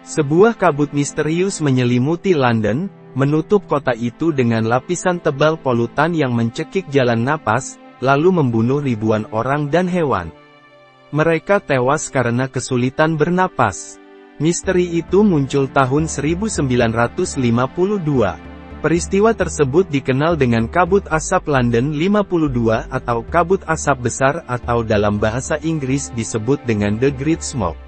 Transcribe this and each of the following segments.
Sebuah kabut misterius menyelimuti London, menutup kota itu dengan lapisan tebal polutan yang mencekik jalan napas, lalu membunuh ribuan orang dan hewan. Mereka tewas karena kesulitan bernapas. Misteri itu muncul tahun 1952. Peristiwa tersebut dikenal dengan kabut asap London 52 atau kabut asap besar atau dalam bahasa Inggris disebut dengan The Great Smoke.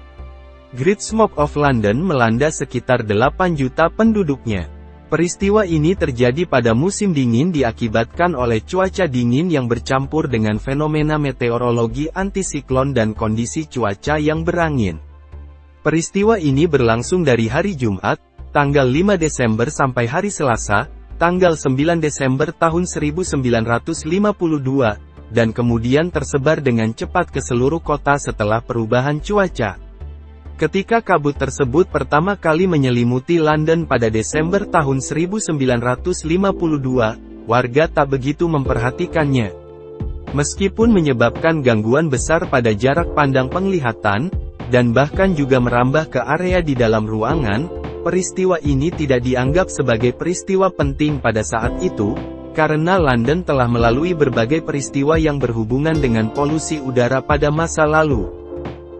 Great Smoke of London melanda sekitar 8 juta penduduknya. Peristiwa ini terjadi pada musim dingin diakibatkan oleh cuaca dingin yang bercampur dengan fenomena meteorologi antisiklon dan kondisi cuaca yang berangin. Peristiwa ini berlangsung dari hari Jumat, tanggal 5 Desember sampai hari Selasa, tanggal 9 Desember tahun 1952, dan kemudian tersebar dengan cepat ke seluruh kota setelah perubahan cuaca. Ketika kabut tersebut pertama kali menyelimuti London pada Desember tahun 1952, warga tak begitu memperhatikannya. Meskipun menyebabkan gangguan besar pada jarak pandang penglihatan, dan bahkan juga merambah ke area di dalam ruangan, peristiwa ini tidak dianggap sebagai peristiwa penting pada saat itu, karena London telah melalui berbagai peristiwa yang berhubungan dengan polusi udara pada masa lalu.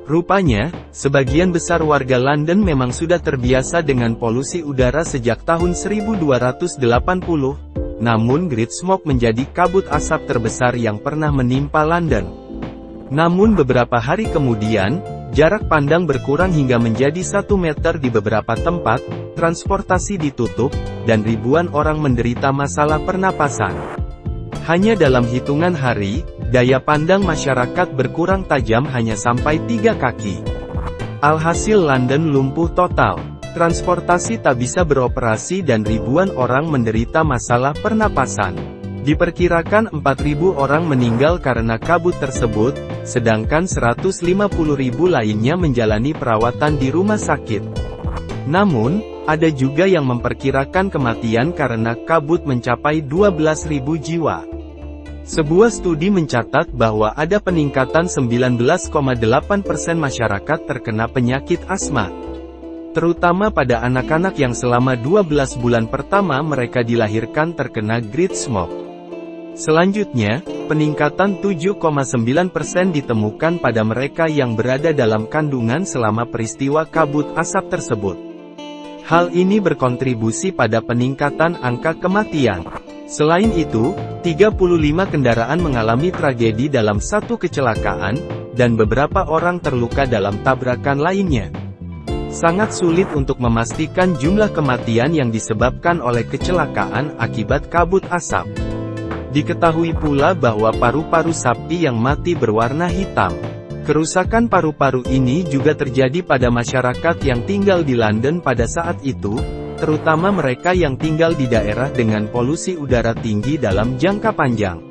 Rupanya, sebagian besar warga London memang sudah terbiasa dengan polusi udara sejak tahun 1280, namun Great Smoke menjadi kabut asap terbesar yang pernah menimpa London. Namun beberapa hari kemudian, jarak pandang berkurang hingga menjadi 1 meter di beberapa tempat, transportasi ditutup, dan ribuan orang menderita masalah pernapasan. Hanya dalam hitungan hari, daya pandang masyarakat berkurang tajam hanya sampai 3 kaki. Alhasil London lumpuh total. Transportasi tak bisa beroperasi dan ribuan orang menderita masalah pernapasan. Diperkirakan 4.000 orang meninggal karena kabut tersebut, sedangkan 150.000 lainnya menjalani perawatan di rumah sakit. Namun, ada juga yang memperkirakan kematian karena kabut mencapai 12.000 jiwa. Sebuah studi mencatat bahwa ada peningkatan 19,8% masyarakat terkena penyakit asma. Terutama pada anak-anak yang selama 12 bulan pertama mereka dilahirkan terkena Great Smoke. Selanjutnya, peningkatan 7,9% ditemukan pada mereka yang berada dalam kandungan selama peristiwa kabut asap tersebut. Hal ini berkontribusi pada peningkatan angka kematian. Selain itu, 35 kendaraan mengalami tragedi dalam satu kecelakaan, dan beberapa orang terluka dalam tabrakan lainnya. Sangat sulit untuk memastikan jumlah kematian yang disebabkan oleh kecelakaan akibat kabut asap. Diketahui pula bahwa paru-paru sapi yang mati berwarna hitam. Kerusakan paru-paru ini juga terjadi pada masyarakat yang tinggal di London pada saat itu, terutama mereka yang tinggal di daerah dengan polusi udara tinggi dalam jangka panjang.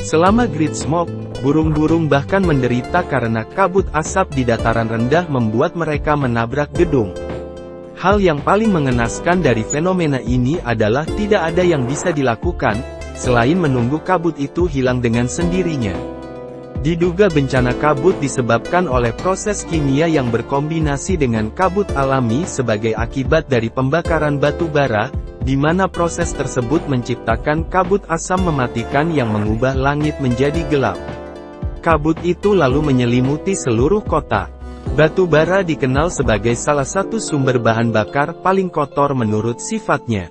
Selama Great Smoke, burung-burung bahkan menderita karena kabut asap di dataran rendah membuat mereka menabrak gedung. Hal yang paling mengenaskan dari fenomena ini adalah tidak ada yang bisa dilakukan, selain menunggu kabut itu hilang dengan sendirinya. Diduga bencana kabut disebabkan oleh proses kimia yang berkombinasi dengan kabut alami sebagai akibat dari pembakaran batu bara, di mana proses tersebut menciptakan kabut asam mematikan yang mengubah langit menjadi gelap. Kabut itu lalu menyelimuti seluruh kota. Batu bara dikenal sebagai salah satu sumber bahan bakar paling kotor menurut sifatnya.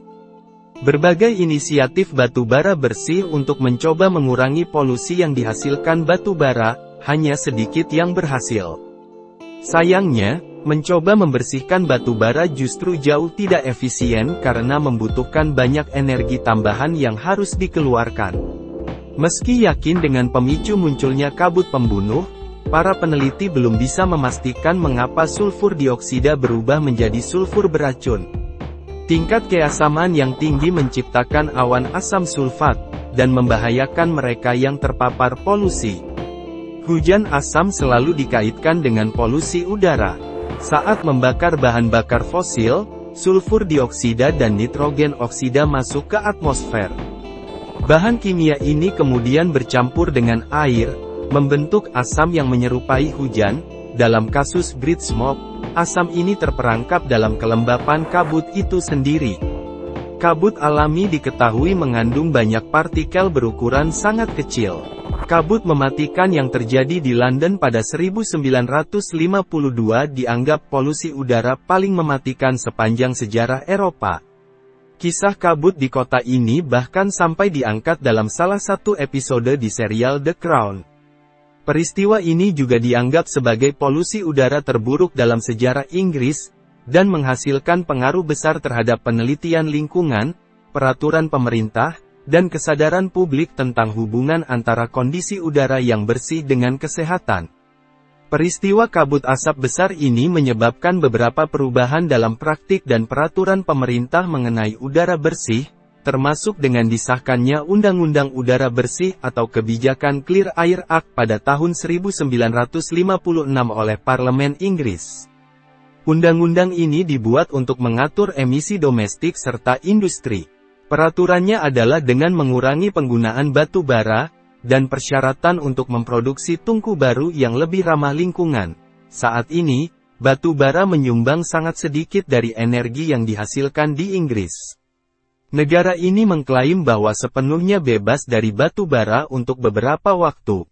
Berbagai inisiatif batu bara bersih untuk mencoba mengurangi polusi yang dihasilkan batu bara, hanya sedikit yang berhasil. Sayangnya, mencoba membersihkan batu bara justru jauh tidak efisien karena membutuhkan banyak energi tambahan yang harus dikeluarkan. Meski yakin dengan pemicu munculnya kabut pembunuh, para peneliti belum bisa memastikan mengapa sulfur dioksida berubah menjadi sulfur beracun. Tingkat keasaman yang tinggi menciptakan awan asam sulfat, dan membahayakan mereka yang terpapar polusi. Hujan asam selalu dikaitkan dengan polusi udara. Saat membakar bahan bakar fosil, sulfur dioksida dan nitrogen oksida masuk ke atmosfer. Bahan kimia ini kemudian bercampur dengan air, membentuk asam yang menyerupai hujan. Dalam kasus Great Smoke, Asam ini terperangkap dalam kelembapan kabut itu sendiri. Kabut alami diketahui mengandung banyak partikel berukuran sangat kecil. Kabut mematikan yang terjadi di London pada 1952 dianggap polusi udara paling mematikan sepanjang sejarah Eropa. Kisah kabut di kota ini bahkan sampai diangkat dalam salah satu episode di serial The Crown. Peristiwa ini juga dianggap sebagai polusi udara terburuk dalam sejarah Inggris, dan menghasilkan pengaruh besar terhadap penelitian lingkungan, peraturan pemerintah, dan kesadaran publik tentang hubungan antara kondisi udara yang bersih dengan kesehatan. Peristiwa kabut asap besar ini menyebabkan beberapa perubahan dalam praktik dan peraturan pemerintah mengenai udara bersih, termasuk dengan disahkannya Undang-Undang Udara Bersih atau Kebijakan Clear Air Act pada tahun 1956 oleh Parlemen Inggris. Undang-undang ini dibuat untuk mengatur emisi domestik serta industri. Peraturannya adalah dengan mengurangi penggunaan batu bara, dan persyaratan untuk memproduksi tungku baru yang lebih ramah lingkungan. Saat ini, batu bara menyumbang sangat sedikit dari energi yang dihasilkan di Inggris. Negara ini mengklaim bahwa sepenuhnya bebas dari batu bara untuk beberapa waktu.